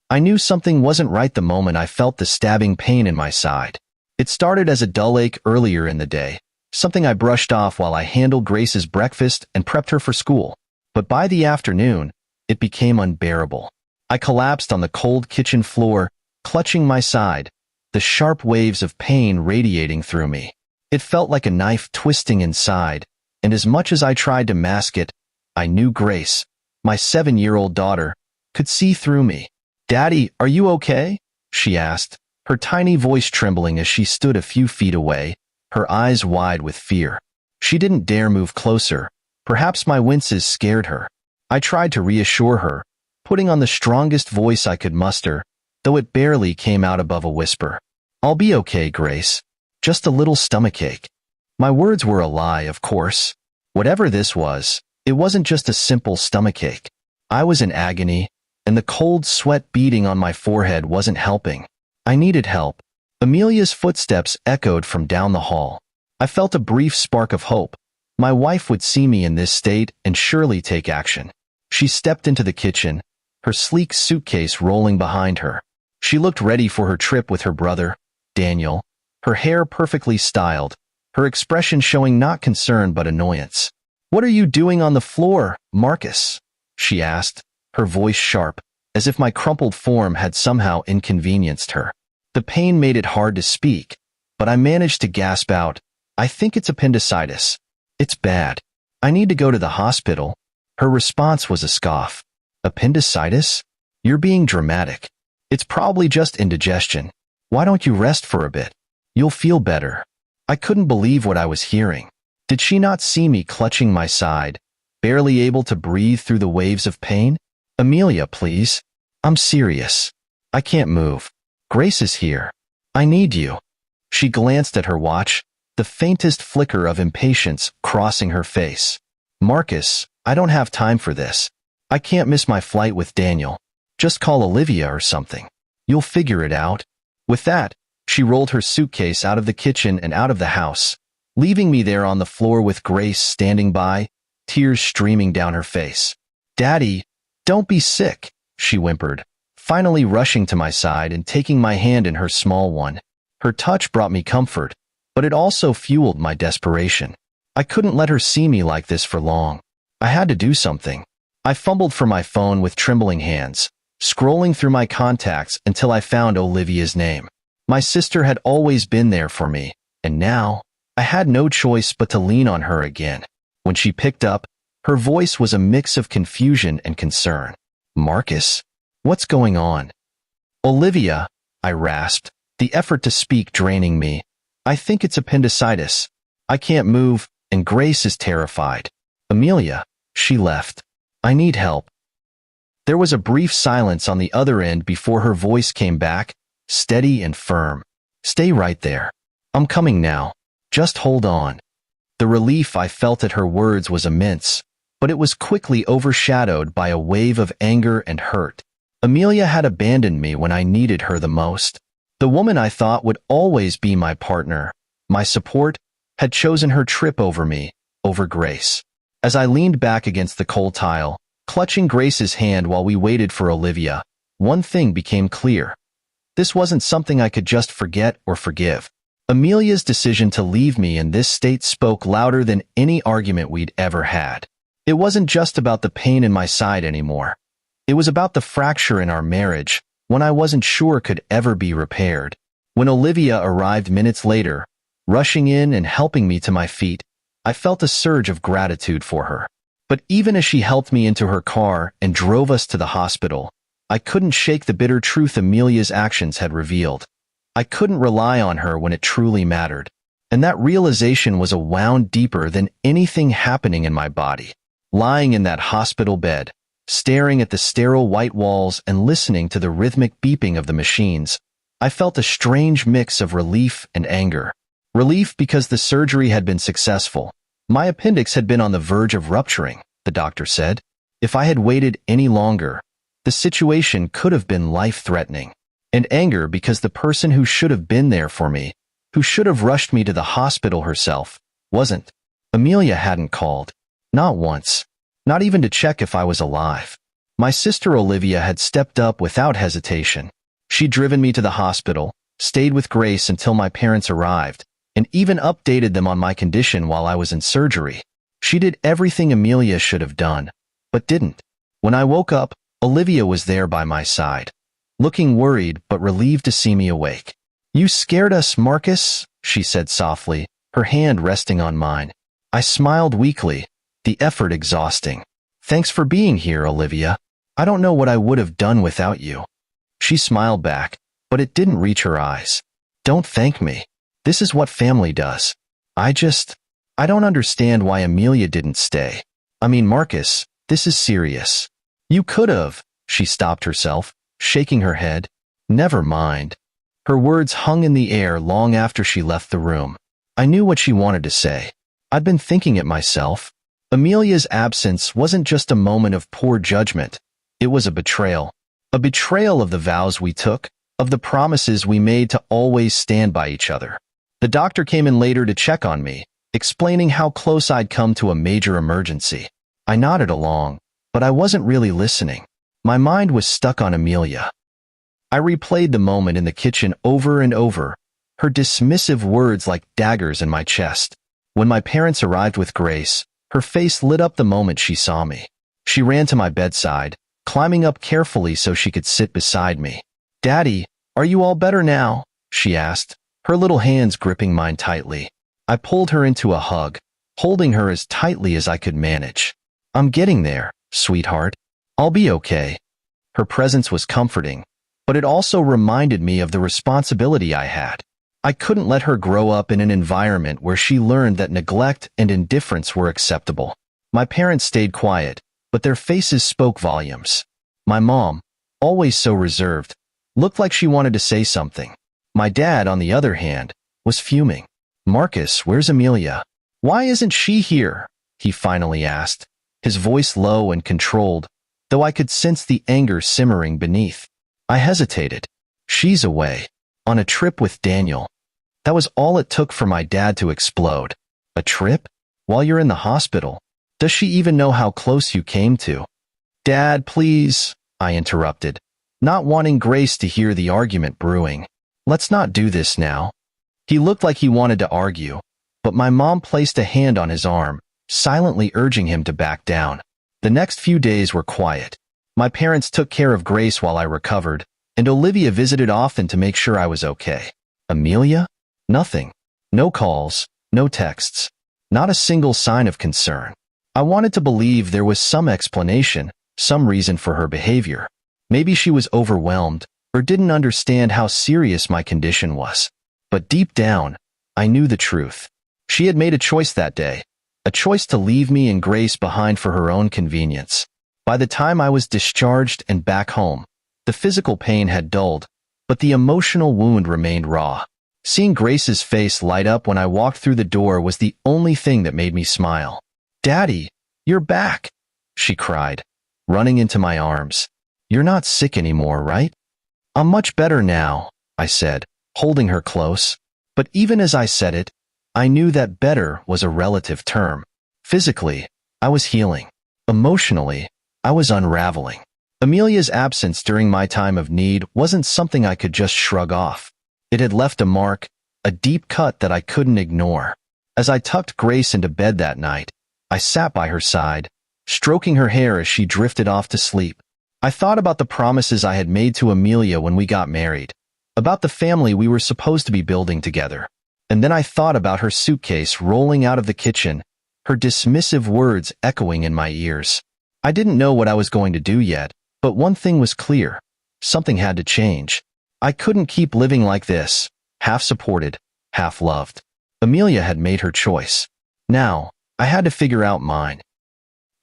I knew something wasn't right the moment I felt the stabbing pain in my side. It started as a dull ache earlier in the day, something I brushed off while I handled Grace's breakfast and prepped her for school. But by the afternoon, it became unbearable. I collapsed on the cold kitchen floor, clutching my side, the sharp waves of pain radiating through me. It felt like a knife twisting inside, and as much as I tried to mask it, I knew Grace, my 7-year-old daughter, could see through me. "Daddy, are you okay?" she asked, her tiny voice trembling as she stood a few feet away, her eyes wide with fear. She didn't dare move closer. Perhaps my winces scared her. I tried to reassure her, putting on the strongest voice I could muster, though it barely came out above a whisper. "I'll be okay, Grace. Just a little stomachache." My words were a lie, of course. Whatever this was, it wasn't just a simple stomachache. I was in agony, and the cold sweat beading on my forehead wasn't helping. I needed help. Amelia's footsteps echoed from down the hall. I felt a brief spark of hope. My wife would see me in this state and surely take action. She stepped into the kitchen, her sleek suitcase rolling behind her. She looked ready for her trip with her brother, Daniel, her hair perfectly styled, her expression showing not concern but annoyance. "What are you doing on the floor, Marcus?" she asked, her voice sharp, as if my crumpled form had somehow inconvenienced her. The pain made it hard to speak, but I managed to gasp out, "I think it's appendicitis. It's bad. I need to go to the hospital." Her response was a scoff. "Appendicitis? You're being dramatic. It's probably just indigestion. Why don't you rest for a bit? You'll feel better." I couldn't believe what I was hearing. Did she not see me clutching my side, barely able to breathe through the waves of pain? "Amelia, please. I'm serious. I can't move. Grace is here. I need you." She glanced at her watch, the faintest flicker of impatience crossing her face. "Marcus, I don't have time for this. I can't miss my flight with Daniel. Just call Olivia or something. You'll figure it out." With that, she rolled her suitcase out of the kitchen and out of the house, leaving me there on the floor with Grace standing by, tears streaming down her face. "Daddy, don't be sick," she whimpered, finally rushing to my side and taking my hand in her small one. Her touch brought me comfort, but it also fueled my desperation. I couldn't let her see me like this for long. I had to do something. I fumbled for my phone with trembling hands, scrolling through my contacts until I found Olivia's name. My sister had always been there for me, and now I had no choice but to lean on her again. When she picked up, her voice was a mix of confusion and concern. "Marcus, what's going on?" "Olivia," I rasped, the effort to speak draining me. "I think it's appendicitis. I can't move, and Grace is terrified. Amelia, she left. I need help." There was a brief silence on the other end before her voice came back, steady and firm. "Stay right there. I'm coming now. Just hold on." The relief I felt at her words was immense, but it was quickly overshadowed by a wave of anger and hurt. Amelia had abandoned me when I needed her the most. The woman I thought would always be my partner, my support, had chosen her trip over me, over Grace. As I leaned back against the cold tile, clutching Grace's hand while we waited for Olivia, one thing became clear. This wasn't something I could just forget or forgive. Amelia's decision to leave me in this state spoke louder than any argument we'd ever had. It wasn't just about the pain in my side anymore. It was about the fracture in our marriage, one I wasn't sure could ever be repaired. When Olivia arrived minutes later, rushing in and helping me to my feet, I felt a surge of gratitude for her. But even as she helped me into her car and drove us to the hospital, I couldn't shake the bitter truth Amelia's actions had revealed. I couldn't rely on her when it truly mattered. And that realization was a wound deeper than anything happening in my body. Lying in that hospital bed, staring at the sterile white walls and listening to the rhythmic beeping of the machines, I felt a strange mix of relief and anger. Relief because the surgery had been successful. My appendix had been on the verge of rupturing, the doctor said. If I had waited any longer, the situation could have been life-threatening. And anger because the person who should have been there for me, who should have rushed me to the hospital herself, wasn't. Amelia hadn't called. Not once. Not even to check if I was alive. My sister Olivia had stepped up without hesitation. She'd driven me to the hospital, stayed with Grace until my parents arrived, and even updated them on my condition while I was in surgery. She did everything Amelia should have done, but didn't. When I woke up, Olivia was there by my side, looking worried but relieved to see me awake. "You scared us, Marcus," she said softly, her hand resting on mine. I smiled weakly, the effort exhausting. "Thanks for being here, Olivia. I don't know what I would have done without you." She smiled back, but it didn't reach her eyes. "Don't thank me. This is what family does. I don't understand why Amelia didn't stay. I mean, Marcus, this is serious." "You could have," she stopped herself, shaking her head. "Never mind." Her words hung in the air long after she left the room. I knew what she wanted to say. I'd been thinking it myself. Amelia's absence wasn't just a moment of poor judgment. It was a betrayal. A betrayal of the vows we took, of the promises we made to always stand by each other. The doctor came in later to check on me, explaining how close I'd come to a major emergency. I nodded along, but I wasn't really listening. My mind was stuck on Amelia. I replayed the moment in the kitchen over and over, her dismissive words like daggers in my chest. When my parents arrived with Grace, her face lit up the moment she saw me. She ran to my bedside, climbing up carefully so she could sit beside me. "Daddy, are you all better now?" she asked, her little hands gripping mine tightly. I pulled her into a hug, holding her as tightly as I could manage. "I'm getting there, sweetheart. I'll be okay." Her presence was comforting, but it also reminded me of the responsibility I had. I couldn't let her grow up in an environment where she learned that neglect and indifference were acceptable. My parents stayed quiet, but their faces spoke volumes. My mom, always so reserved, looked like she wanted to say something. My dad, on the other hand, was fuming. "Marcus, where's Amelia? Why isn't she here?" he finally asked, his voice low and controlled, though I could sense the anger simmering beneath. I hesitated. "She's away, on a trip with Daniel." That was all it took for my dad to explode. "A trip? While you're in the hospital? Does she even know how close you came to?" "Dad, please," I interrupted, not wanting Grace to hear the argument brewing. "Let's not do this now." He looked like he wanted to argue, but my mom placed a hand on his arm, silently urging him to back down. The next few days were quiet. My parents took care of Grace while I recovered, and Olivia visited often to make sure I was okay. Amelia? Nothing. No calls, no texts, not a single sign of concern. I wanted to believe there was some explanation, some reason for her behavior. Maybe she was overwhelmed or didn't understand how serious my condition was. But deep down, I knew the truth. She had made a choice that day, a choice to leave me and Grace behind for her own convenience. By the time I was discharged and back home, the physical pain had dulled, but the emotional wound remained raw. Seeing Grace's face light up when I walked through the door was the only thing that made me smile. "Daddy, you're back," she cried, running into my arms. "You're not sick anymore, right?" "I'm much better now," I said, holding her close. But even as I said it, I knew that better was a relative term. Physically, I was healing. Emotionally, I was unraveling. Amelia's absence during my time of need wasn't something I could just shrug off. It had left a mark, a deep cut that I couldn't ignore. As I tucked Grace into bed that night, I sat by her side, stroking her hair as she drifted off to sleep. I thought about the promises I had made to Amelia when we got married, about the family we were supposed to be building together. And then I thought about her suitcase rolling out of the kitchen, her dismissive words echoing in my ears. I didn't know what I was going to do yet, but one thing was clear. Something had to change. I couldn't keep living like this, half supported, half loved. Amelia had made her choice. Now, I had to figure out mine.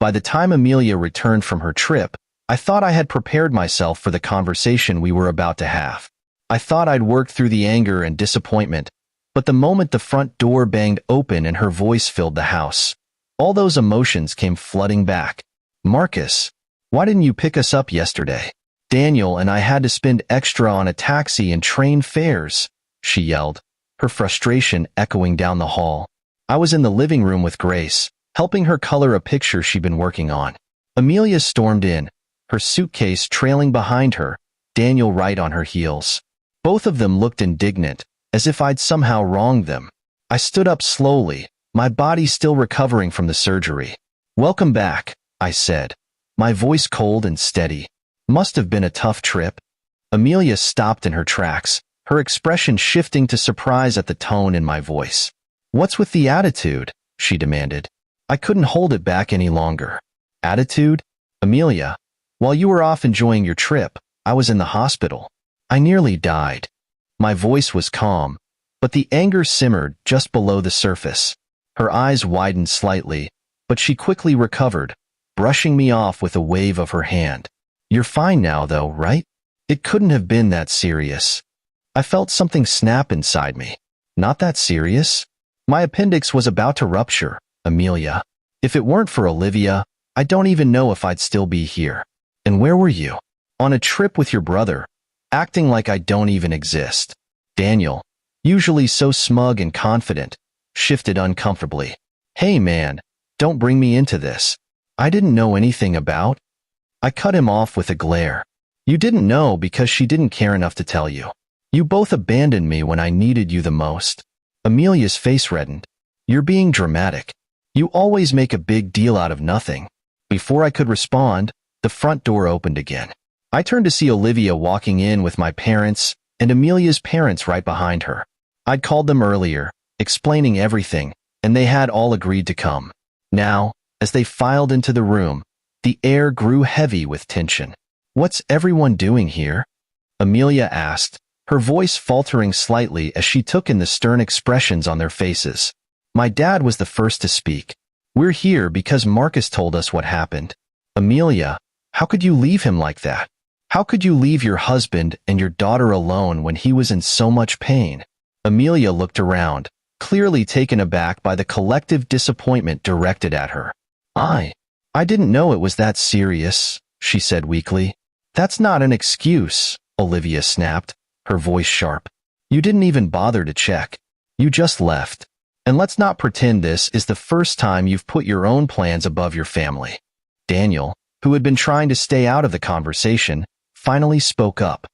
By the time Amelia returned from her trip, I thought I had prepared myself for the conversation we were about to have. I thought I'd worked through the anger and disappointment, but the moment the front door banged open and her voice filled the house, all those emotions came flooding back. "Marcus, why didn't you pick us up yesterday? Daniel and I had to spend extra on a taxi and train fares," she yelled, her frustration echoing down the hall. I was in the living room with Grace, helping her color a picture she'd been working on. Amelia stormed in, her suitcase trailing behind her, Daniel right on her heels. Both of them looked indignant, as if I'd somehow wronged them. I stood up slowly, my body still recovering from the surgery. "Welcome back," I said, my voice cold and steady. "Must have been a tough trip." Amelia stopped in her tracks, her expression shifting to surprise at the tone in my voice. "What's with the attitude?" she demanded. I couldn't hold it back any longer. "Attitude? Amelia, while you were off enjoying your trip, I was in the hospital. I nearly died." My voice was calm, but the anger simmered just below the surface. Her eyes widened slightly, but she quickly recovered, brushing me off with a wave of her hand. "You're fine now, though, right? It couldn't have been that serious." I felt something snap inside me. "Not that serious? My appendix was about to rupture, Amelia. If it weren't for Olivia, I don't even know if I'd still be here." "And where were you?" "On a trip with your brother, acting like I don't even exist." Daniel, usually so smug and confident, shifted uncomfortably. "Hey man, don't bring me into this. I didn't know anything about." I cut him off with a glare. "You didn't know because she didn't care enough to tell you. You both abandoned me when I needed you the most." Amelia's face reddened. "You're being dramatic. You always make a big deal out of nothing." Before I could respond, the front door opened again. I turned to see Olivia walking in with my parents and Amelia's parents right behind her. I'd called them earlier, explaining everything, and they had all agreed to come. Now, as they filed into the room, the air grew heavy with tension. "What's everyone doing here?" Amelia asked, her voice faltering slightly as she took in the stern expressions on their faces. My dad was the first to speak. "We're here because Marcus told us what happened." "Amelia, how could you leave him like that? How could you leave your husband and your daughter alone when he was in so much pain?" Amelia looked around, clearly taken aback by the collective disappointment directed at her. I didn't know it was that serious," she said weakly. "That's not an excuse," Olivia snapped, her voice sharp. "You didn't even bother to check. You just left. And let's not pretend this is the first time you've put your own plans above your family." Daniel, who had been trying to stay out of the conversation, finally spoke up.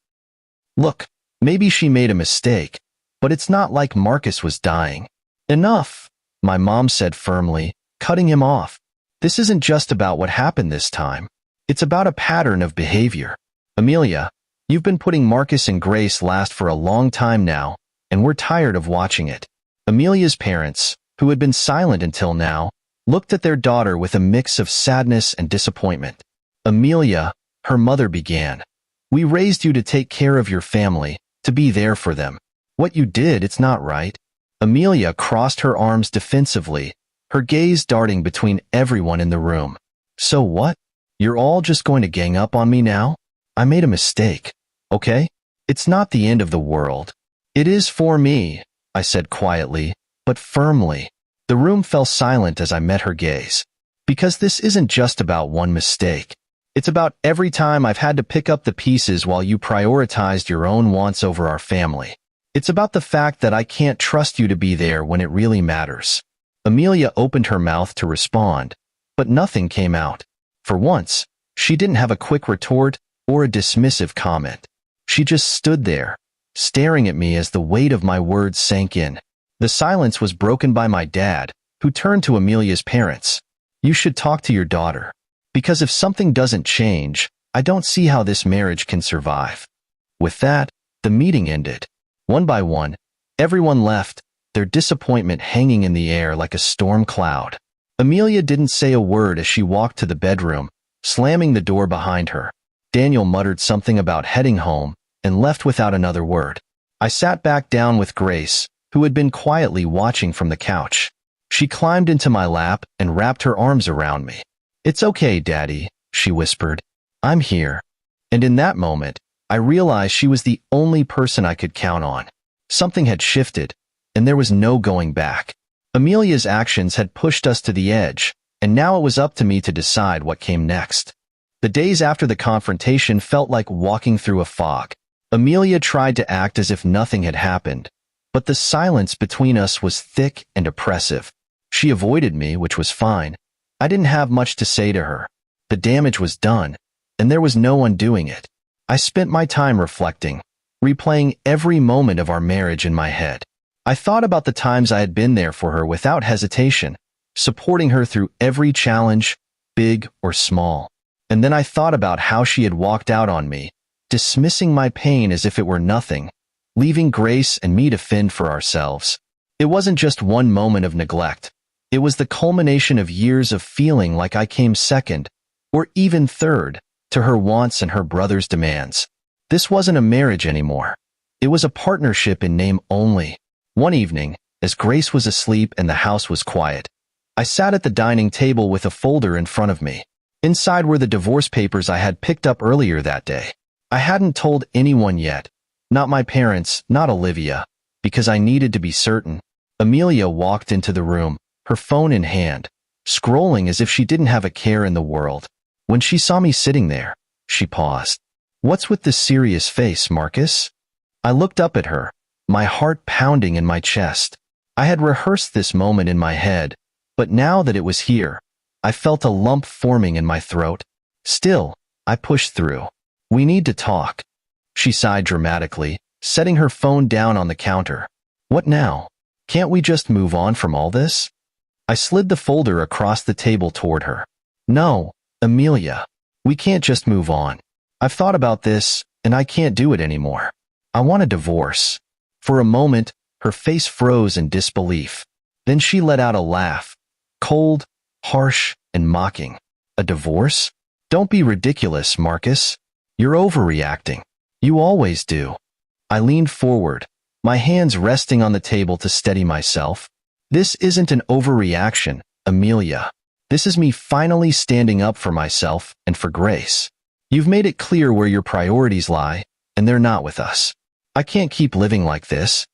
"Look, maybe she made a mistake, but it's not like Marcus was dying." "Enough," my mom said firmly, cutting him off. "This isn't just about what happened this time. It's about a pattern of behavior. Amelia, you've been putting Marcus and Grace last for a long time now, and we're tired of watching it." Amelia's parents, who had been silent until now, looked at their daughter with a mix of sadness and disappointment. "Amelia," her mother began, "we raised you to take care of your family, to be there for them. What you did, it's not right." Amelia crossed her arms defensively, her gaze darting between everyone in the room. "So what? You're all just going to gang up on me now? I made a mistake, okay? It's not the end of the world." "It is for me," I said quietly, but firmly. The room fell silent as I met her gaze. "Because this isn't just about one mistake. It's about every time I've had to pick up the pieces while you prioritized your own wants over our family. It's about the fact that I can't trust you to be there when it really matters." Amelia opened her mouth to respond, but nothing came out. For once, she didn't have a quick retort or a dismissive comment. She just stood there, staring at me as the weight of my words sank in. The silence was broken by my dad, who turned to Amelia's parents. "You should talk to your daughter. Because if something doesn't change, I don't see how this marriage can survive." With that, the meeting ended. One by one, everyone left, their disappointment hanging in the air like a storm cloud. Amelia didn't say a word as she walked to the bedroom, slamming the door behind her. Daniel muttered something about heading home and left without another word. I sat back down with Grace, who had been quietly watching from the couch. She climbed into my lap and wrapped her arms around me. "It's okay, Daddy," she whispered. "I'm here." And in that moment, I realized she was the only person I could count on. Something had shifted, and there was no going back. Amelia's actions had pushed us to the edge, and now it was up to me to decide what came next. The days after the confrontation felt like walking through a fog. Amelia tried to act as if nothing had happened, but the silence between us was thick and oppressive. She avoided me, which was fine. I didn't have much to say to her. The damage was done, and there was no undoing it. I spent my time reflecting, replaying every moment of our marriage in my head. I thought about the times I had been there for her without hesitation, supporting her through every challenge, big or small. And then I thought about how she had walked out on me, dismissing my pain as if it were nothing, leaving Grace and me to fend for ourselves. It wasn't just one moment of neglect. It was the culmination of years of feeling like I came second, or even third, to her wants and her brother's demands. This wasn't a marriage anymore. It was a partnership in name only. One evening, as Grace was asleep and the house was quiet, I sat at the dining table with a folder in front of me. Inside were the divorce papers I had picked up earlier that day. I hadn't told anyone yet, not my parents, not Olivia, because I needed to be certain. Amelia walked into the room, her phone in hand, scrolling as if she didn't have a care in the world. When she saw me sitting there, she paused. "What's with this serious face, Marcus?" I looked up at her, my heart pounding in my chest. I had rehearsed this moment in my head, but now that it was here, I felt a lump forming in my throat. Still, I pushed through. "We need to talk." She sighed dramatically, setting her phone down on the counter. "What now? Can't we just move on from all this?" I slid the folder across the table toward her. "No, Amelia. We can't just move on. I've thought about this, and I can't do it anymore. I want a divorce." For a moment, her face froze in disbelief. Then she let out a laugh, cold, harsh, and mocking. "A divorce? Don't be ridiculous, Marcus. You're overreacting. You always do." I leaned forward, my hands resting on the table to steady myself. "This isn't an overreaction, Amelia. This is me finally standing up for myself and for Grace. You've made it clear where your priorities lie, and they're not with us. I can't keep living like this."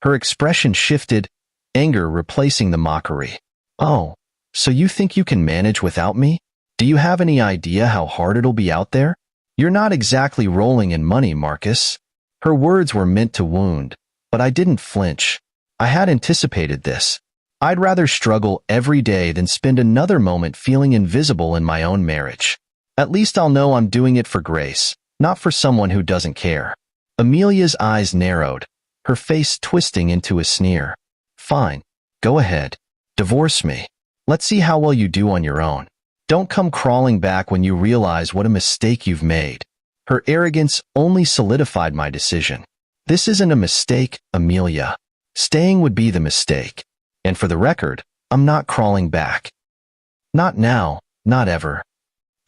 Her expression shifted, anger replacing the mockery. "Oh, so you think you can manage without me? Do you have any idea how hard it'll be out there? You're not exactly rolling in money, Marcus." Her words were meant to wound, but I didn't flinch. I had anticipated this. I'd rather struggle every day than spend another moment feeling invisible in my own marriage. At least I'll know I'm doing it for Grace, not for someone who doesn't care. Amelia's eyes narrowed, her face twisting into a sneer. "Fine, go ahead. Divorce me. Let's see how well you do on your own. Don't come crawling back when you realize what a mistake you've made." Her arrogance only solidified my decision. "This isn't a mistake, Amelia. Staying would be the mistake. And for the record, I'm not crawling back. Not now, not ever."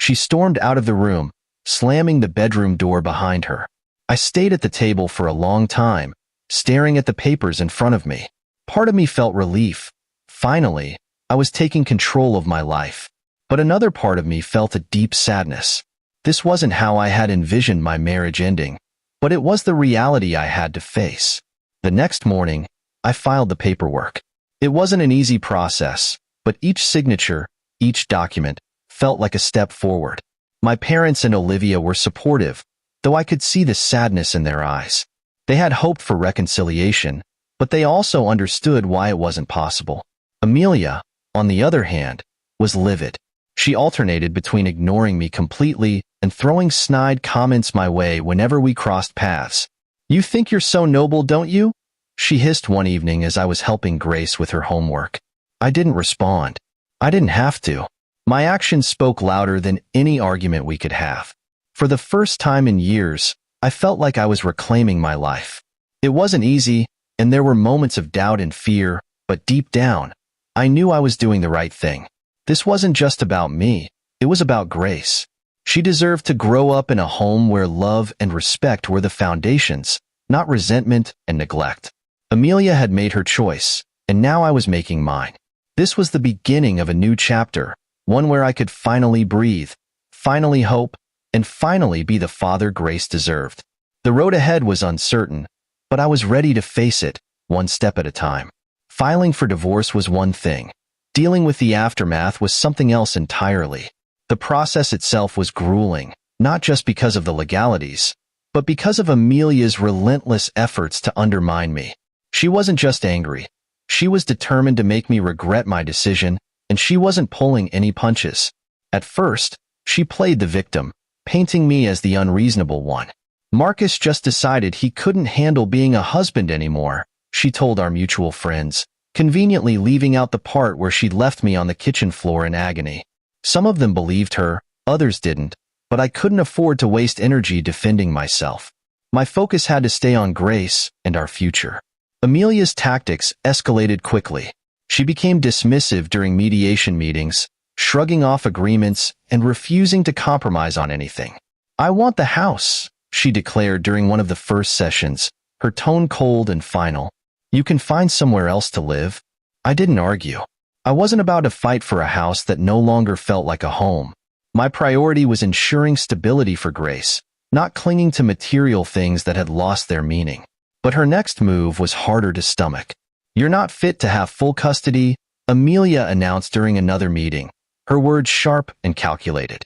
She stormed out of the room, slamming the bedroom door behind her. I stayed at the table for a long time, staring at the papers in front of me. Part of me felt relief. Finally, I was taking control of my life. But another part of me felt a deep sadness. This wasn't how I had envisioned my marriage ending, but it was the reality I had to face. The next morning, I filed the paperwork. It wasn't an easy process, but each signature, each document, felt like a step forward. My parents and Olivia were supportive, though I could see the sadness in their eyes. They had hoped for reconciliation, but they also understood why it wasn't possible. Amelia, on the other hand, was livid. She alternated between ignoring me completely and throwing snide comments my way whenever we crossed paths. "You think you're so noble, don't you?" she hissed one evening as I was helping Grace with her homework. I didn't respond. I didn't have to. My actions spoke louder than any argument we could have. For the first time in years, I felt like I was reclaiming my life. It wasn't easy, and there were moments of doubt and fear, but deep down, I knew I was doing the right thing. This wasn't just about me, it was about Grace. She deserved to grow up in a home where love and respect were the foundations, not resentment and neglect. Amelia had made her choice, and now I was making mine. This was the beginning of a new chapter, one where I could finally breathe, finally hope, and finally be the father Grace deserved. The road ahead was uncertain, but I was ready to face it, one step at a time. Filing for divorce was one thing. Dealing with the aftermath was something else entirely. The process itself was grueling, not just because of the legalities, but because of Amelia's relentless efforts to undermine me. She wasn't just angry. She was determined to make me regret my decision, and she wasn't pulling any punches. At first, she played the victim, painting me as the unreasonable one. Marcus just decided he couldn't handle being a husband anymore, she told our mutual friends, conveniently leaving out the part where she'd left me on the kitchen floor in agony. Some of them believed her, others didn't, but I couldn't afford to waste energy defending myself. My focus had to stay on Grace and our future. Amelia's tactics escalated quickly. She became dismissive during mediation meetings, shrugging off agreements and refusing to compromise on anything. "I want the house," she declared during one of the first sessions, her tone cold and final. "You can find somewhere else to live." I didn't argue. I wasn't about to fight for a house that no longer felt like a home. My priority was ensuring stability for Grace, not clinging to material things that had lost their meaning. But her next move was harder to stomach. "You're not fit to have full custody," Amelia announced during another meeting, her words sharp and calculated.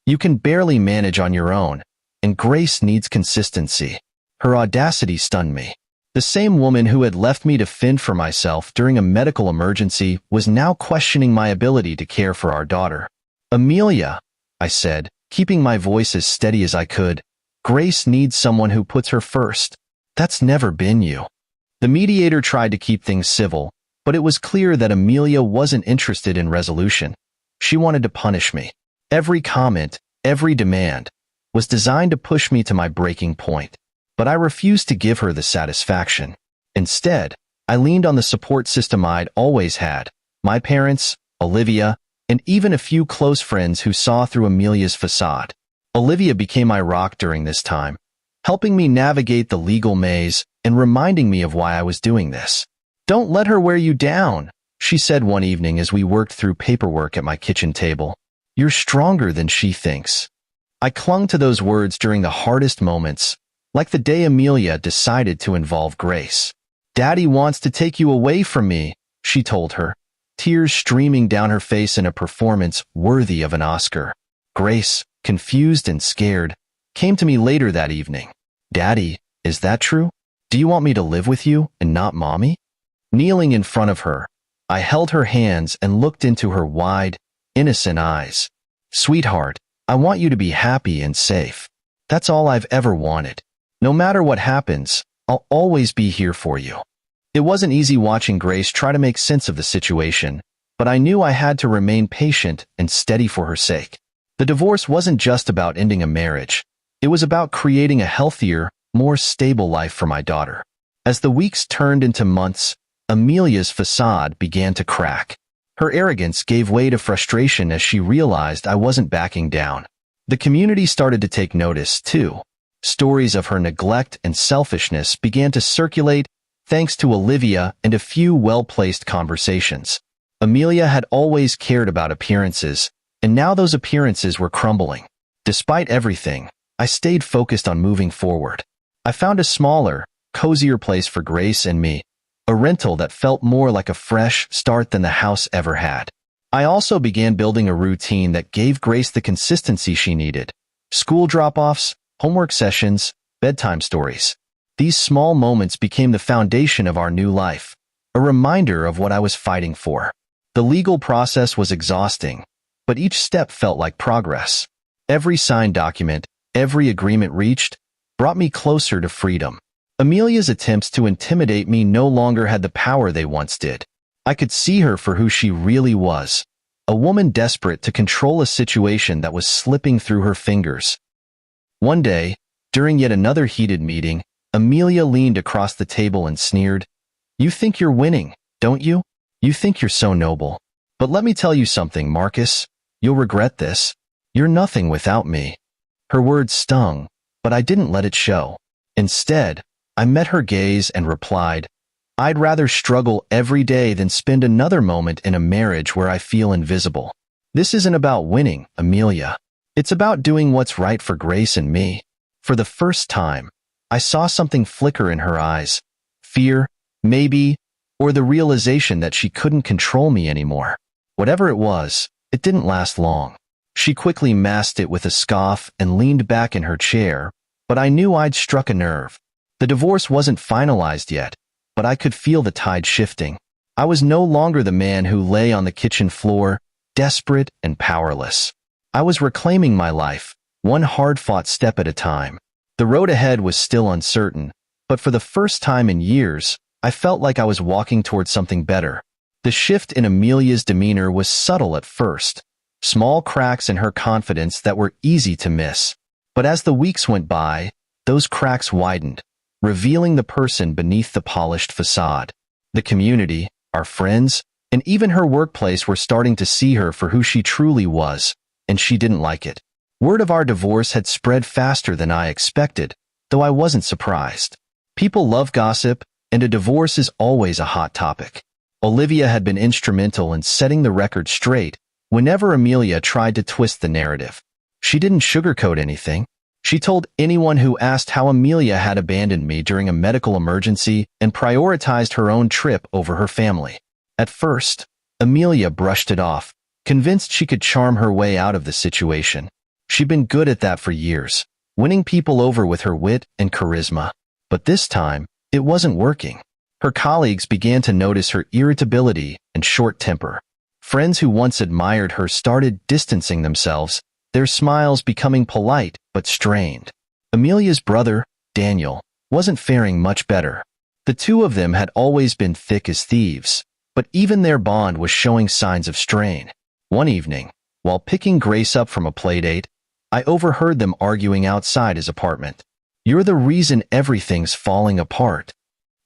"You can barely manage on your own, and Grace needs consistency." Her audacity stunned me. The same woman who had left me to fend for myself during a medical emergency was now questioning my ability to care for our daughter. "Amelia," I said, keeping my voice as steady as I could, "Grace needs someone who puts her first. That's never been you." The mediator tried to keep things civil, but it was clear that Amelia wasn't interested in resolution. She wanted to punish me. Every comment, every demand, was designed to push me to my breaking point. But I refused to give her the satisfaction. Instead, I leaned on the support system I'd always had, my parents, Olivia, and even a few close friends who saw through Amelia's facade. Olivia became my rock during this time, helping me navigate the legal maze and reminding me of why I was doing this. "Don't let her wear you down," she said one evening as we worked through paperwork at my kitchen table. "You're stronger than she thinks." I clung to those words during the hardest moments, like the day Amelia decided to involve Grace. "Daddy wants to take you away from me," she told her, tears streaming down her face in a performance worthy of an Oscar. Grace, confused and scared, came to me later that evening. "Daddy, is that true? Do you want me to live with you and not Mommy?" Kneeling in front of her, I held her hands and looked into her wide, innocent eyes. "Sweetheart, I want you to be happy and safe. That's all I've ever wanted. No matter what happens, I'll always be here for you." It wasn't easy watching Grace try to make sense of the situation, but I knew I had to remain patient and steady for her sake. The divorce wasn't just about ending a marriage. It was about creating a healthier, more stable life for my daughter. As the weeks turned into months, Amelia's facade began to crack. Her arrogance gave way to frustration as she realized I wasn't backing down. The community started to take notice, too. Stories of her neglect and selfishness began to circulate thanks to Olivia and a few well-placed conversations. Amelia had always cared about appearances, and now those appearances were crumbling. Despite everything, I stayed focused on moving forward. I found a smaller, cozier place for Grace and me, a rental that felt more like a fresh start than the house ever had. I also began building a routine that gave Grace the consistency she needed. School drop-offs, homework sessions, bedtime stories. These small moments became the foundation of our new life, a reminder of what I was fighting for. The legal process was exhausting, but each step felt like progress. Every signed document, every agreement reached, brought me closer to freedom. Amelia's attempts to intimidate me no longer had the power they once did. I could see her for who she really was, a woman desperate to control a situation that was slipping through her fingers. One day, during yet another heated meeting, Amelia leaned across the table and sneered, "You think you're winning, don't you? You think you're so noble. But let me tell you something, Marcus. You'll regret this. You're nothing without me." Her words stung, but I didn't let it show. Instead, I met her gaze and replied, "I'd rather struggle every day than spend another moment in a marriage where I feel invisible. This isn't about winning, Amelia. It's about doing what's right for Grace and me." For the first time, I saw something flicker in her eyes. Fear, maybe, or the realization that she couldn't control me anymore. Whatever it was, it didn't last long. She quickly masked it with a scoff and leaned back in her chair, but I knew I'd struck a nerve. The divorce wasn't finalized yet, but I could feel the tide shifting. I was no longer the man who lay on the kitchen floor, desperate and powerless. I was reclaiming my life, one hard-fought step at a time. The road ahead was still uncertain, but for the first time in years, I felt like I was walking towards something better. The shift in Amelia's demeanor was subtle at first, small cracks in her confidence that were easy to miss. But as the weeks went by, those cracks widened, revealing the person beneath the polished facade. The community, our friends, and even her workplace were starting to see her for who she truly was, and she didn't like it. Word of our divorce had spread faster than I expected, though I wasn't surprised. People love gossip, and a divorce is always a hot topic. Olivia had been instrumental in setting the record straight whenever Amelia tried to twist the narrative. She didn't sugarcoat anything. She told anyone who asked how Amelia had abandoned me during a medical emergency and prioritized her own trip over her family. At first, Amelia brushed it off, convinced she could charm her way out of the situation. She'd been good at that for years, winning people over with her wit and charisma. But this time, it wasn't working. Her colleagues began to notice her irritability and short temper. Friends who once admired her started distancing themselves, their smiles becoming polite but strained. Amelia's brother, Daniel, wasn't faring much better. The two of them had always been thick as thieves, but even their bond was showing signs of strain. One evening, while picking Grace up from a playdate, I overheard them arguing outside his apartment. "You're the reason everything's falling apart,"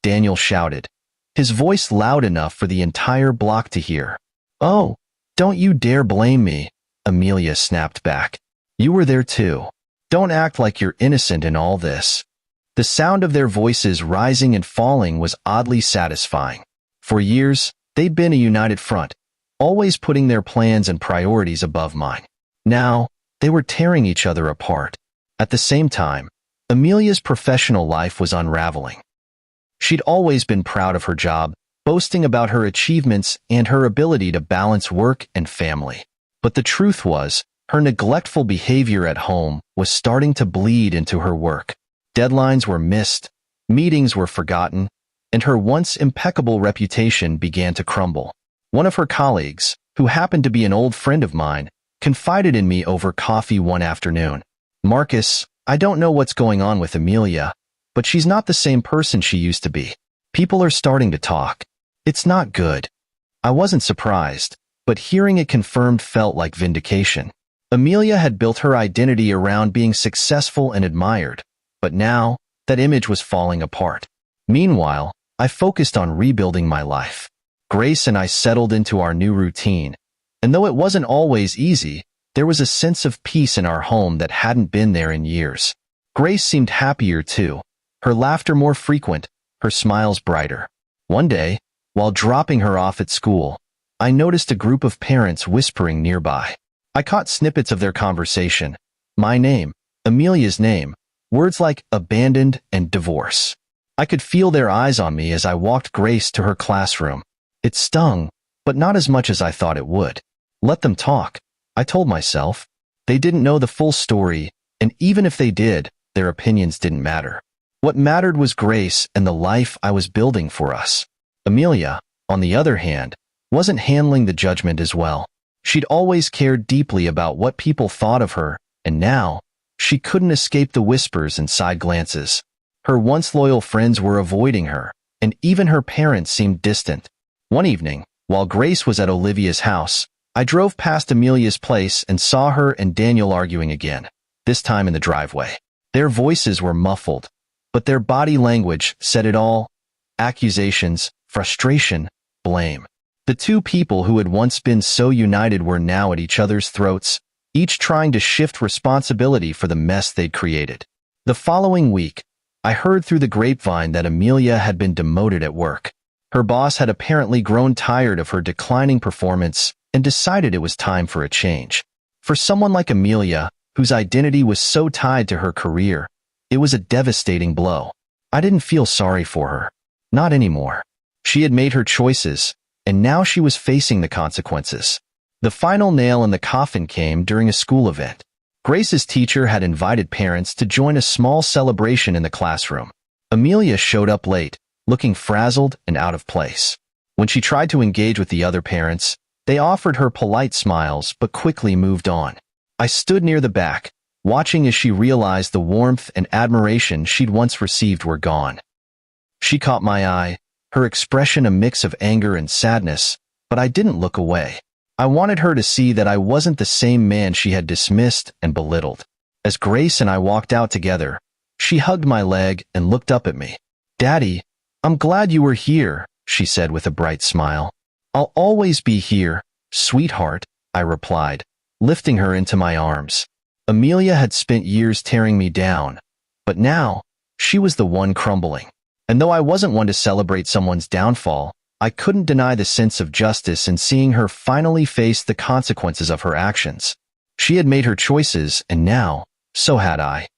Daniel shouted, his voice loud enough for the entire block to hear. "Oh, don't you dare blame me," Amelia snapped back. "You were there too. Don't act like you're innocent in all this." The sound of their voices rising and falling was oddly satisfying. For years, they'd been a united front, always putting their plans and priorities above mine. Now, they were tearing each other apart. At the same time, Amelia's professional life was unraveling. She'd always been proud of her job, boasting about her achievements and her ability to balance work and family. But the truth was, her neglectful behavior at home was starting to bleed into her work. Deadlines were missed, meetings were forgotten, and her once impeccable reputation began to crumble. One of her colleagues, who happened to be an old friend of mine, confided in me over coffee one afternoon. "Marcus, I don't know what's going on with Amelia, but she's not the same person she used to be. People are starting to talk. It's not good." I wasn't surprised, but hearing it confirmed felt like vindication. Amelia had built her identity around being successful and admired, but now, that image was falling apart. Meanwhile, I focused on rebuilding my life. Grace and I settled into our new routine, and though it wasn't always easy, there was a sense of peace in our home that hadn't been there in years. Grace seemed happier too, her laughter more frequent, her smiles brighter. One day, while dropping her off at school, I noticed a group of parents whispering nearby. I caught snippets of their conversation. My name, Amelia's name, words like abandoned and divorce. I could feel their eyes on me as I walked Grace to her classroom. It stung, but not as much as I thought it would. Let them talk, I told myself. They didn't know the full story, and even if they did, their opinions didn't matter. What mattered was Grace and the life I was building for us. Amelia, on the other hand, wasn't handling the judgment as well. She'd always cared deeply about what people thought of her, and now, she couldn't escape the whispers and side glances. Her once loyal friends were avoiding her, and even her parents seemed distant. One evening, while Grace was at Olivia's house, I drove past Amelia's place and saw her and Daniel arguing again, this time in the driveway. Their voices were muffled, but their body language said it all: accusations, frustration, blame. The two people who had once been so united were now at each other's throats, each trying to shift responsibility for the mess they'd created. The following week, I heard through the grapevine that Amelia had been demoted at work. Her boss had apparently grown tired of her declining performance and decided it was time for a change. For someone like Amelia, whose identity was so tied to her career, it was a devastating blow. I didn't feel sorry for her. Not anymore. She had made her choices, and now she was facing the consequences. The final nail in the coffin came during a school event. Grace's teacher had invited parents to join a small celebration in the classroom. Amelia showed up late, looking frazzled and out of place. When she tried to engage with the other parents, they offered her polite smiles but quickly moved on. I stood near the back, watching as she realized the warmth and admiration she'd once received were gone. She caught my eye, her expression a mix of anger and sadness, but I didn't look away. I wanted her to see that I wasn't the same man she had dismissed and belittled. As Grace and I walked out together, she hugged my leg and looked up at me. "Daddy, I'm glad you were here," she said with a bright smile. "I'll always be here, sweetheart," I replied, lifting her into my arms. Amelia had spent years tearing me down, but now, she was the one crumbling. And though I wasn't one to celebrate someone's downfall, I couldn't deny the sense of justice in seeing her finally face the consequences of her actions. She had made her choices, and now, so had I.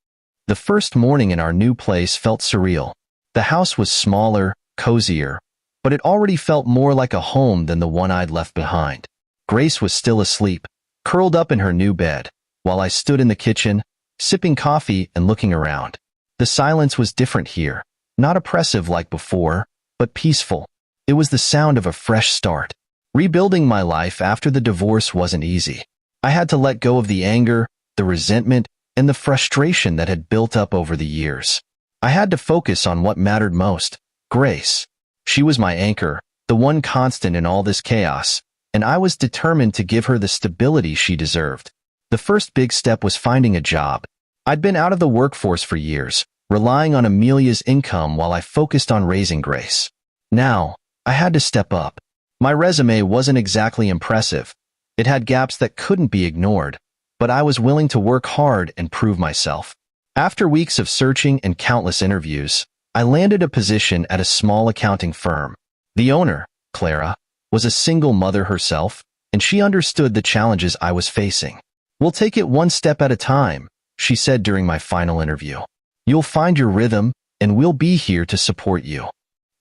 The first morning in our new place felt surreal. The house was smaller, cozier, but it already felt more like a home than the one I'd left behind. Grace was still asleep, curled up in her new bed, while I stood in the kitchen, sipping coffee and looking around. The silence was different here, not oppressive like before, but peaceful. It was the sound of a fresh start. Rebuilding my life after the divorce wasn't easy. I had to let go of the anger, the resentment, and the frustration that had built up over the years. I had to focus on what mattered most, Grace. She was my anchor, the one constant in all this chaos, and I was determined to give her the stability she deserved. The first big step was finding a job. I'd been out of the workforce for years, relying on Amelia's income while I focused on raising Grace. Now, I had to step up. My resume wasn't exactly impressive. It had gaps that couldn't be ignored, but I was willing to work hard and prove myself. After weeks of searching and countless interviews, I landed a position at a small accounting firm. The owner, Clara, was a single mother herself, and she understood the challenges I was facing. "We'll take it one step at a time," she said during my final interview. "You'll find your rhythm, and we'll be here to support you."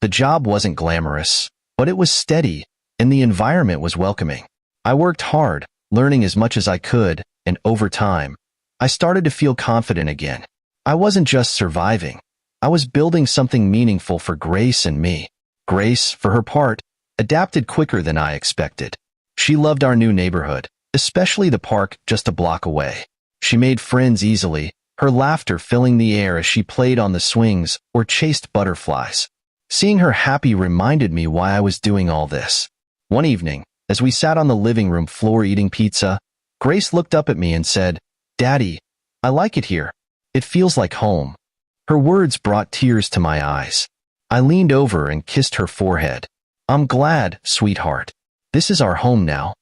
The job wasn't glamorous, but it was steady, and the environment was welcoming. I worked hard, learning as much as I could, and over time, I started to feel confident again. I wasn't just surviving. I was building something meaningful for Grace and me. Grace, for her part, adapted quicker than I expected. She loved our new neighborhood, especially the park just a block away. She made friends easily, her laughter filling the air as she played on the swings or chased butterflies. Seeing her happy reminded me why I was doing all this. One evening, as we sat on the living room floor eating pizza, Grace looked up at me and said, "Daddy, I like it here. It feels like home." Her words brought tears to my eyes. I leaned over and kissed her forehead. "I'm glad, sweetheart. This is our home now."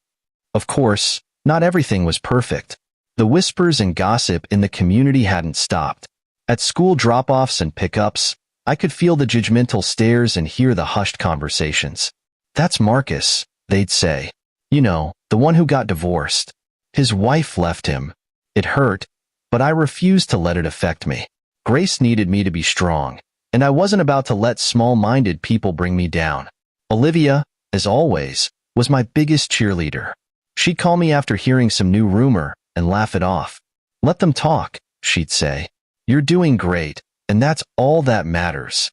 Of course, not everything was perfect. The whispers and gossip in the community hadn't stopped. At school drop-offs and pickups, I could feel the judgmental stares and hear the hushed conversations. "That's Marcus," they'd say. "You know, the one who got divorced. His wife left him." It hurt, but I refused to let it affect me. Grace needed me to be strong, and I wasn't about to let small-minded people bring me down. Olivia, as always, was my biggest cheerleader. She'd call me after hearing some new rumor and laugh it off. "Let them talk," she'd say. "You're doing great, and that's all that matters."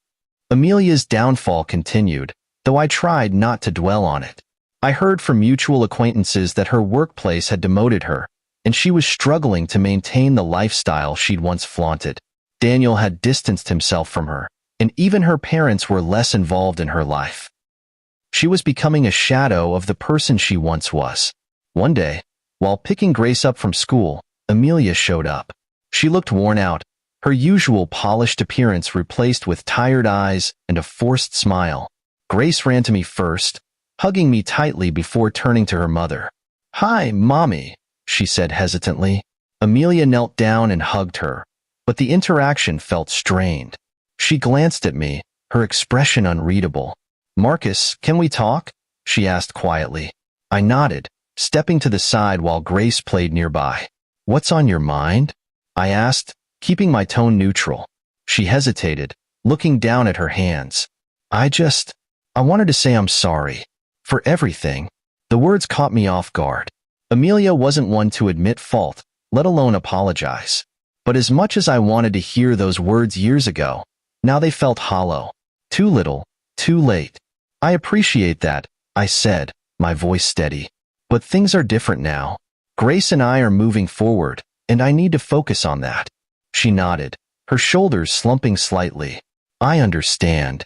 Amelia's downfall continued, though I tried not to dwell on it. I heard from mutual acquaintances that her workplace had demoted her, and she was struggling to maintain the lifestyle she'd once flaunted. Daniel had distanced himself from her, and even her parents were less involved in her life. She was becoming a shadow of the person she once was. One day, while picking Grace up from school, Amelia showed up. She looked worn out, her usual polished appearance replaced with tired eyes and a forced smile. Grace ran to me first, hugging me tightly before turning to her mother. "Hi, Mommy," she said hesitantly. Amelia knelt down and hugged her, but the interaction felt strained. She glanced at me, her expression unreadable. "Marcus, can we talk?" she asked quietly. I nodded, stepping to the side while Grace played nearby. "What's on your mind?" I asked, keeping my tone neutral. She hesitated, looking down at her hands. I wanted to say I'm sorry. For everything." The words caught me off guard. Amelia wasn't one to admit fault, let alone apologize. But as much as I wanted to hear those words years ago, now they felt hollow. Too little, too late. "I appreciate that," I said, my voice steady. "But things are different now. Grace and I are moving forward, and I need to focus on that." She nodded, her shoulders slumping slightly. "I understand."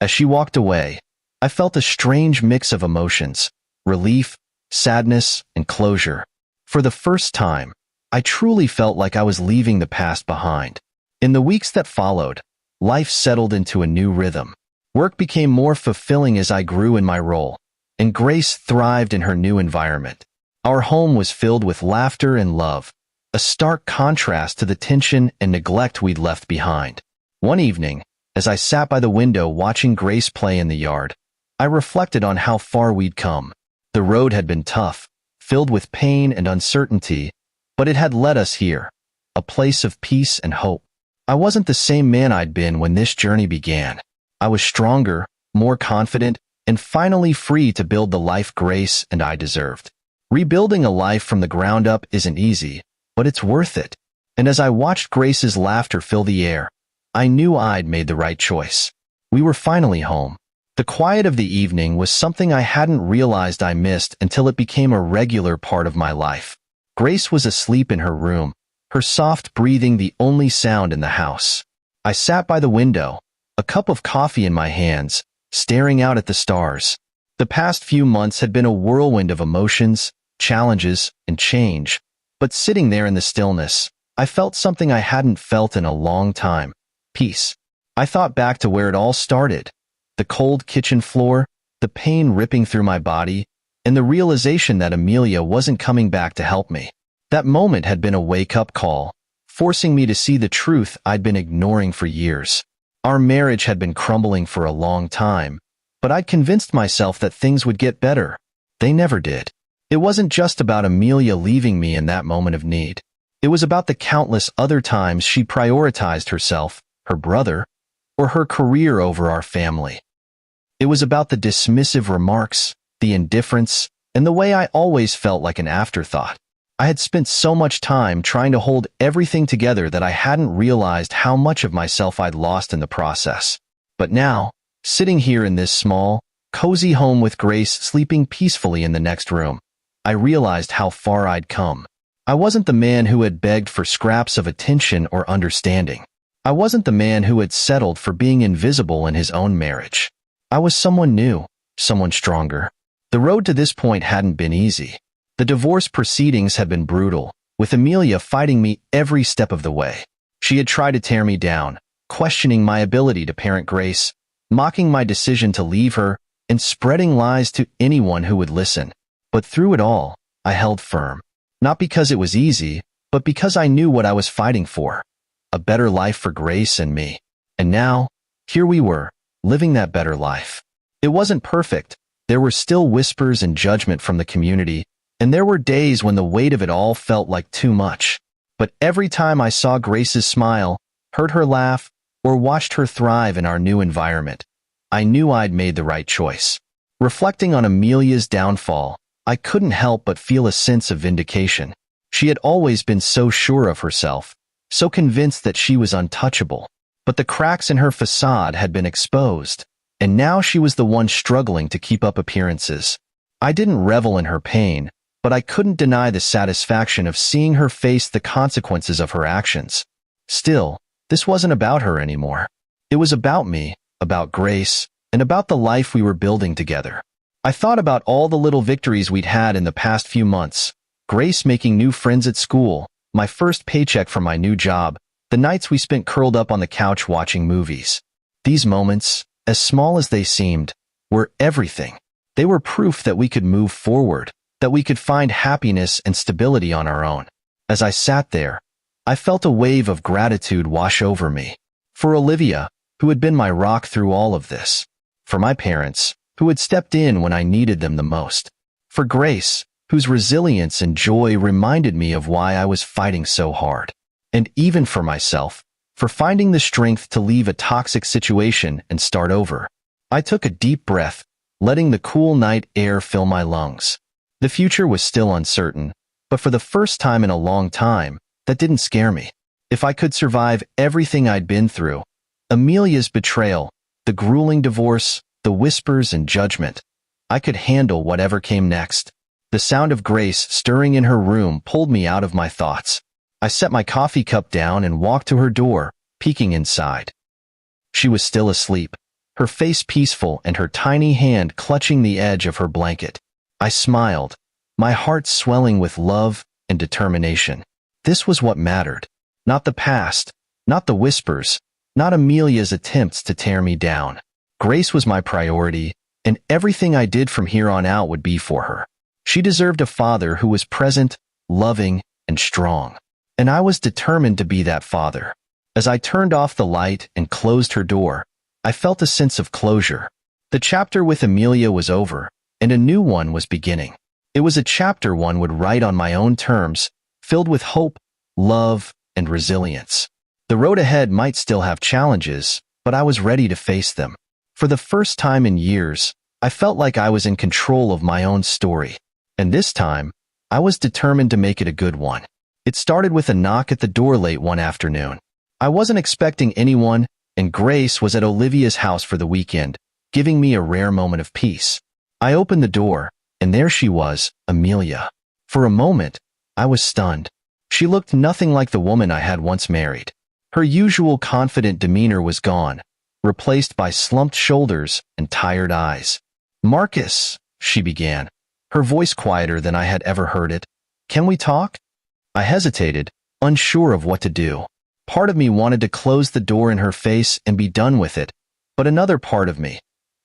As she walked away, I felt a strange mix of emotions: relief, sadness, and closure. For the first time, I truly felt like I was leaving the past behind. In the weeks that followed, life settled into a new rhythm. Work became more fulfilling as I grew in my role, and Grace thrived in her new environment. Our home was filled with laughter and love, a stark contrast to the tension and neglect we'd left behind. One evening, as I sat by the window watching Grace play in the yard, I reflected on how far we'd come. The road had been tough, filled with pain and uncertainty, but it had led us here, a place of peace and hope. I wasn't the same man I'd been when this journey began. I was stronger, more confident, and finally free to build the life Grace and I deserved. Rebuilding a life from the ground up isn't easy, but it's worth it. And as I watched Grace's laughter fill the air, I knew I'd made the right choice. We were finally home. The quiet of the evening was something I hadn't realized I missed until it became a regular part of my life. Grace was asleep in her room, her soft breathing the only sound in the house. I sat by the window, a cup of coffee in my hands, staring out at the stars. The past few months had been a whirlwind of emotions, challenges, and change, but sitting there in the stillness, I felt something I hadn't felt in a long time: peace. I thought back to where it all started: the cold kitchen floor, the pain ripping through my body, and the realization that Amelia wasn't coming back to help me. That moment had been a wake-up call, forcing me to see the truth I'd been ignoring for years. Our marriage had been crumbling for a long time, but I'd convinced myself that things would get better. They never did. It wasn't just about Amelia leaving me in that moment of need. It was about the countless other times she prioritized herself, her brother, or her career over our family. It was about the dismissive remarks, the indifference, and the way I always felt like an afterthought. I had spent so much time trying to hold everything together that I hadn't realized how much of myself I'd lost in the process. But now, sitting here in this small, cozy home with Grace sleeping peacefully in the next room, I realized how far I'd come. I wasn't the man who had begged for scraps of attention or understanding. I wasn't the man who had settled for being invisible in his own marriage. I was someone new, someone stronger. The road to this point hadn't been easy. The divorce proceedings had been brutal, with Amelia fighting me every step of the way. She had tried to tear me down, questioning my ability to parent Grace, mocking my decision to leave her, and spreading lies to anyone who would listen. But through it all, I held firm. Not because it was easy, but because I knew what I was fighting for: a better life for Grace and me. And now, here we were, living that better life. It wasn't perfect. There were still whispers and judgment from the community, and there were days when the weight of it all felt like too much. But every time I saw Grace's smile, heard her laugh, or watched her thrive in our new environment, I knew I'd made the right choice. Reflecting on Amelia's downfall, I couldn't help but feel a sense of vindication. She had always been so sure of herself, so convinced that she was untouchable. But the cracks in her facade had been exposed, and now she was the one struggling to keep up appearances. I didn't revel in her pain, but I couldn't deny the satisfaction of seeing her face the consequences of her actions. Still, this wasn't about her anymore. It was about me, about Grace, and about the life we were building together. I thought about all the little victories we'd had in the past few months: Grace making new friends at school, my first paycheck from my new job, the nights we spent curled up on the couch watching movies. These moments, as small as they seemed, were everything. They were proof that we could move forward, that we could find happiness and stability on our own. As I sat there, I felt a wave of gratitude wash over me. For Olivia, who had been my rock through all of this. For my parents, who had stepped in when I needed them the most. For Grace, whose resilience and joy reminded me of why I was fighting so hard. And even for myself, for finding the strength to leave a toxic situation and start over. I took a deep breath, letting the cool night air fill my lungs. The future was still uncertain, but for the first time in a long time, that didn't scare me. If I could survive everything I'd been through, Amelia's betrayal, the grueling divorce, the whispers and judgment, I could handle whatever came next. The sound of Grace stirring in her room pulled me out of my thoughts. I set my coffee cup down and walked to her door, peeking inside. She was still asleep, her face peaceful and her tiny hand clutching the edge of her blanket. I smiled, my heart swelling with love and determination. This was what mattered. Not the past, not the whispers, not Amelia's attempts to tear me down. Grace was my priority, and everything I did from here on out would be for her. She deserved a father who was present, loving, and strong. And I was determined to be that father. As I turned off the light and closed her door, I felt a sense of closure. The chapter with Amelia was over, and a new one was beginning. It was a chapter one would write on my own terms, filled with hope, love, and resilience. The road ahead might still have challenges, but I was ready to face them. For the first time in years, I felt like I was in control of my own story. And this time, I was determined to make it a good one. It started with a knock at the door late one afternoon. I wasn't expecting anyone, and Grace was at Olivia's house for the weekend, giving me a rare moment of peace. I opened the door, and there she was, Amelia. For a moment, I was stunned. She looked nothing like the woman I had once married. Her usual confident demeanor was gone, replaced by slumped shoulders and tired eyes. "Marcus," she began, her voice quieter than I had ever heard it. "Can we talk?" I hesitated, unsure of what to do. Part of me wanted to close the door in her face and be done with it, but another part of me,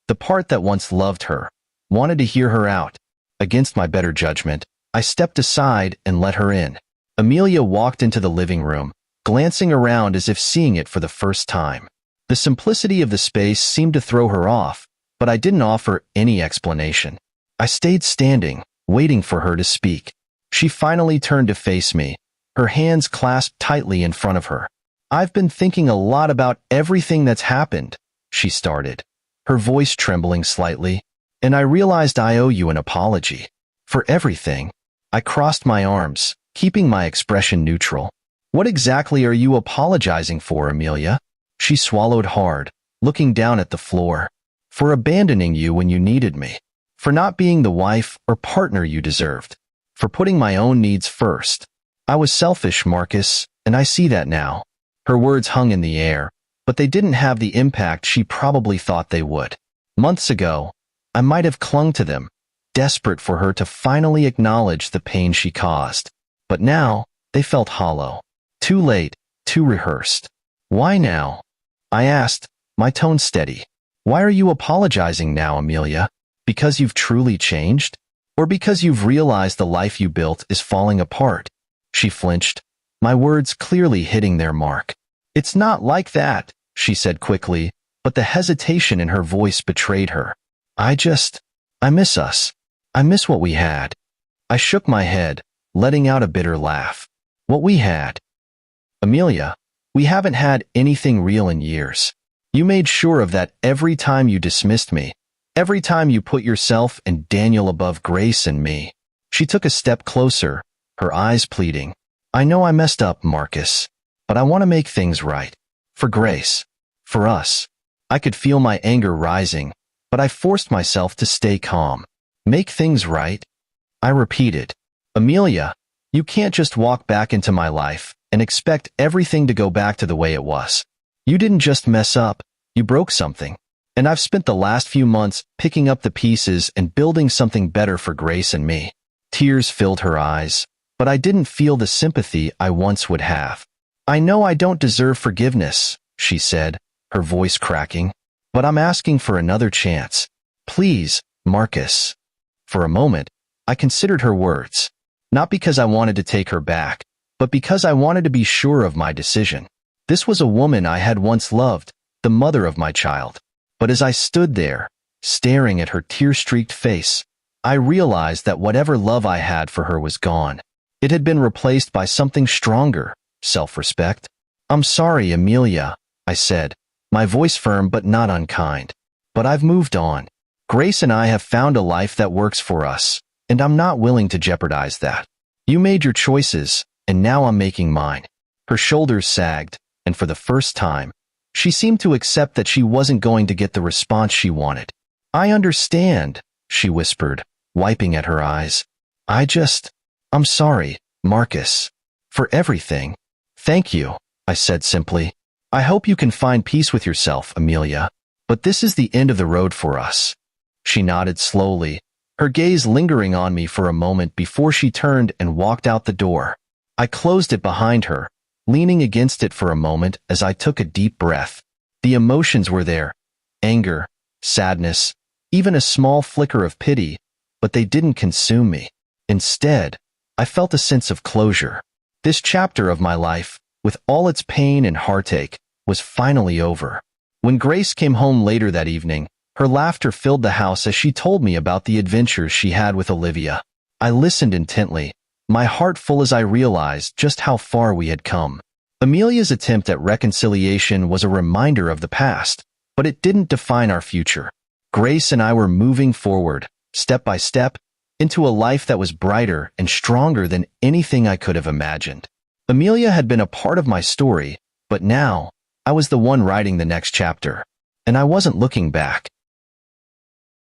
the part that once loved her, wanted to hear her out. Against my better judgment, I stepped aside and let her in. Amelia walked into the living room, glancing around as if seeing it for the first time. The simplicity of the space seemed to throw her off, but I didn't offer any explanation. I stayed standing, waiting for her to speak. She finally turned to face me, her hands clasped tightly in front of her. "I've been thinking a lot about everything that's happened," she started, her voice trembling slightly, "and I realized I owe you an apology. For everything." I crossed my arms, keeping my expression neutral. "What exactly are you apologizing for, Amelia?" She swallowed hard, looking down at the floor. "For abandoning you when you needed me. For not being the wife or partner you deserved. For putting my own needs first. I was selfish, Marcus, and I see that now." Her words hung in the air, but they didn't have the impact she probably thought they would. Months ago, I might have clung to them, desperate for her to finally acknowledge the pain she caused. But now, they felt hollow. Too late, too rehearsed. "Why now?" I asked, my tone steady. "Why are you apologizing now, Amelia? Because you've truly changed? Or because you've realized the life you built is falling apart?" She flinched, my words clearly hitting their mark. "It's not like that," she said quickly, but the hesitation in her voice betrayed her. I miss us. I miss what we had." I shook my head, letting out a bitter laugh. "What we had? Amelia, we haven't had anything real in years. You made sure of that every time you dismissed me, every time you put yourself and Daniel above Grace and me." She took a step closer, her eyes pleading. "I know I messed up, Marcus, but I want to make things right. For Grace. For us." I could feel my anger rising, but I forced myself to stay calm. "Make things right?" I repeated. "Amelia, you can't just walk back into my life and expect everything to go back to the way it was. You didn't just mess up, you broke something. And I've spent the last few months picking up the pieces and building something better for Grace and me." Tears filled her eyes, but I didn't feel the sympathy I once would have. "I know I don't deserve forgiveness," she said, her voice cracking, "but I'm asking for another chance. Please, Marcus." For a moment, I considered her words, not because I wanted to take her back, but because I wanted to be sure of my decision. This was a woman I had once loved, the mother of my child. But as I stood there, staring at her tear-streaked face, I realized that whatever love I had for her was gone. It had been replaced by something stronger, self-respect. "I'm sorry, Amelia," I said, my voice firm but not unkind. "But I've moved on. Grace and I have found a life that works for us, and I'm not willing to jeopardize that. You made your choices, and now I'm making mine." Her shoulders sagged, and for the first time, she seemed to accept that she wasn't going to get the response she wanted. "I understand," she whispered, wiping at her eyes. I'm sorry, Marcus. For everything. Thank you, I said simply. I hope you can find peace with yourself, Amelia. But this is the end of the road for us. She nodded slowly, her gaze lingering on me for a moment before she turned and walked out the door. I closed it behind her, leaning against it for a moment as I took a deep breath. The emotions were there, anger, sadness, even a small flicker of pity, but they didn't consume me. Instead, I felt a sense of closure. This chapter of my life, with all its pain and heartache, was finally over. When Grace came home later that evening, her laughter filled the house as she told me about the adventures she had with Olivia. I listened intently, my heart full as I realized just how far we had come. Amelia's attempt at reconciliation was a reminder of the past, but it didn't define our future. Grace and I were moving forward, step by step, into a life that was brighter and stronger than anything I could have imagined. Amelia had been a part of my story, but now, I was the one writing the next chapter, and I wasn't looking back.